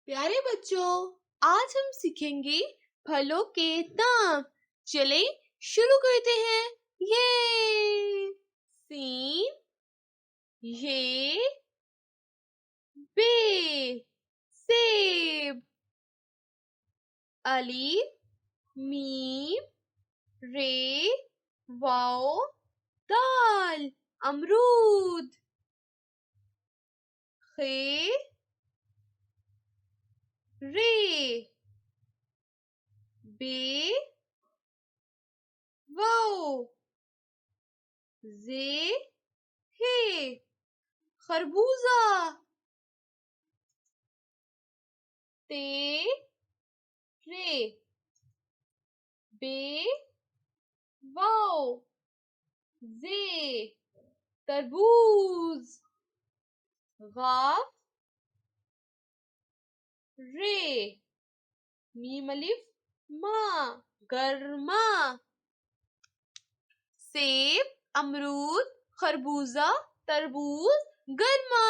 پیارے بچوں، آج ہم سیکھیں گے پھلوں کے نام۔ چلیں شروع کرتے ہیں۔ یہ سین، یہ بے سیب، الف میم رے واو دال امرود، خے رے بے واو زے ہے خربوزہ، تے رے بے واو زے تربوز، غاف رے میم الف ماں گرما، سیب امرود خربوزہ تربوز گرما۔